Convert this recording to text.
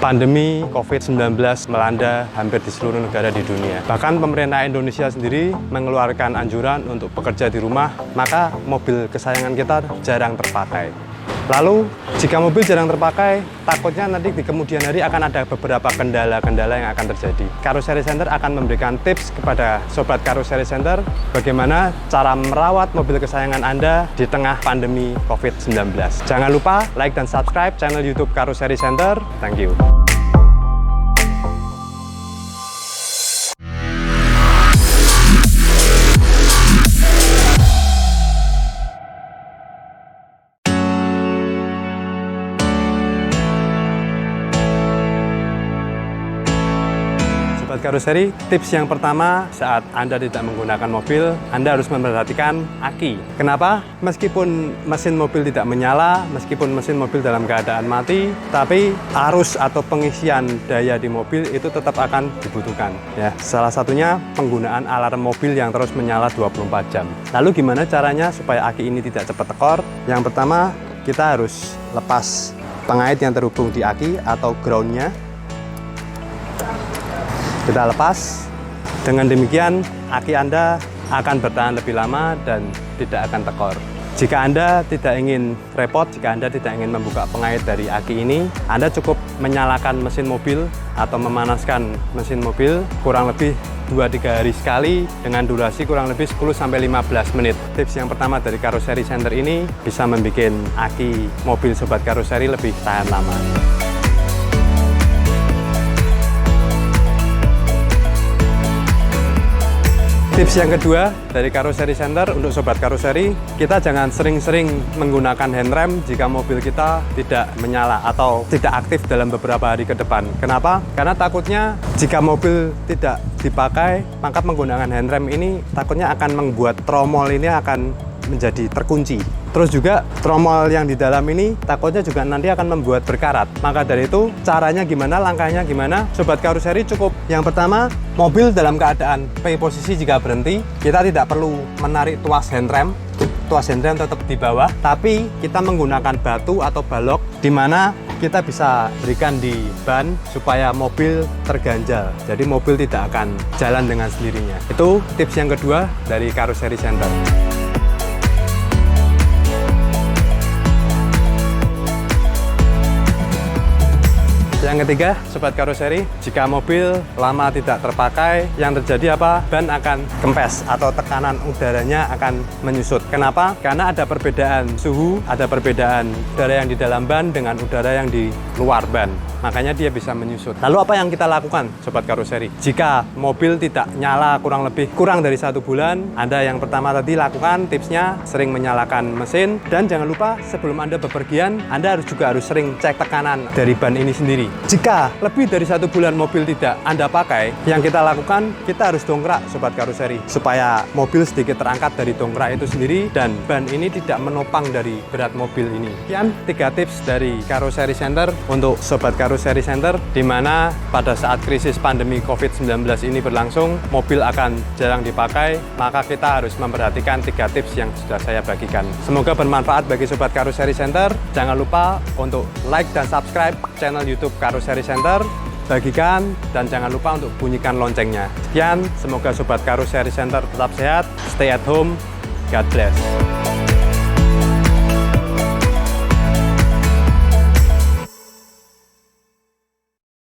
Pandemi COVID-19 melanda hampir di seluruh negara di dunia. Bahkan pemerintah Indonesia sendiri mengeluarkan anjuran untuk bekerja di rumah, maka mobil kesayangan kita jarang terpakai. Lalu, jika mobil jarang terpakai, takutnya nanti di kemudian hari akan ada beberapa kendala-kendala yang akan terjadi. Karoseri Center akan memberikan tips kepada Sobat Karoseri Center bagaimana cara merawat mobil kesayangan Anda di tengah pandemi COVID-19. Jangan lupa like dan subscribe channel YouTube Karoseri Center. Thank you. Sobat Karoseri, tips yang pertama saat Anda tidak menggunakan mobil, Anda harus memperhatikan aki. Kenapa? Meskipun mesin mobil tidak menyala, meskipun mesin mobil dalam keadaan mati, tapi arus atau pengisian daya di mobil itu tetap akan dibutuhkan. Ya, salah satunya penggunaan alarm mobil yang terus menyala 24 jam. Lalu gimana caranya supaya aki ini tidak cepat tekor? Yang pertama, kita harus lepas pengait yang terhubung di aki atau groundnya. Kita lepas. Dengan demikian, aki Anda akan bertahan lebih lama dan tidak akan tekor. Jika Anda tidak ingin repot, jika Anda tidak ingin membuka pengait dari aki ini, Anda cukup menyalakan mesin mobil atau memanaskan mesin mobil kurang lebih 2-3 hari sekali dengan durasi kurang lebih 10-15 menit. Tips yang pertama dari Karoseri Center ini bisa membuat aki mobil Sobat Karoseri lebih tahan lama. Tips yang kedua dari Karoseri Center untuk Sobat Karoseri, kita jangan sering-sering menggunakan handrem jika mobil kita tidak menyala atau tidak aktif dalam beberapa hari ke depan. Kenapa? Karena takutnya jika mobil tidak dipakai, maka menggunakan handrem ini takutnya akan membuat tromol ini akan menjadi terkunci. Terus juga tromol yang di dalam ini takutnya juga nanti akan membuat berkarat. Maka dari itu caranya gimana, langkahnya gimana? Sobat Karoseri cukup yang pertama, mobil dalam keadaan P posisi jika berhenti, kita tidak perlu menarik tuas handrem. Tuas handrem tetap di bawah, tapi kita menggunakan batu atau balok di mana kita bisa berikan di ban supaya mobil terganjal. Jadi mobil tidak akan jalan dengan sendirinya. Itu tips yang kedua dari Karoseri Center. Yang ketiga, Sobat Karoseri, jika mobil lama tidak terpakai, yang terjadi apa? Ban akan kempes atau tekanan udaranya akan menyusut. Kenapa? Karena ada perbedaan suhu, ada perbedaan udara yang di dalam ban dengan udara yang di luar ban. Makanya dia bisa menyusut. Lalu apa yang kita lakukan, Sobat Karoseri? Jika mobil tidak nyala kurang dari 1 bulan, Anda yang pertama tadi lakukan tipsnya sering menyalakan mesin, dan jangan lupa sebelum Anda bepergian, Anda juga harus sering cek tekanan dari ban ini sendiri. Jika lebih dari 1 bulan mobil tidak Anda pakai, yang kita lakukan, kita harus dongkrak, Sobat Karoseri, supaya mobil sedikit terangkat dari dongkrak itu sendiri dan ban ini tidak menopang dari berat mobil ini. Sekian 3 tips dari Karoseri Center untuk Sobat Karoseri Center, di mana pada saat krisis pandemi COVID-19 ini berlangsung, mobil akan jarang dipakai, maka kita harus memperhatikan 3 tips yang sudah saya bagikan. Semoga bermanfaat bagi Sobat Karoseri Center. Jangan lupa untuk like dan subscribe channel YouTube Karoseri Center, bagikan, dan jangan lupa untuk bunyikan loncengnya. Sekian, semoga Sobat Karoseri Center tetap sehat, stay at home, God bless.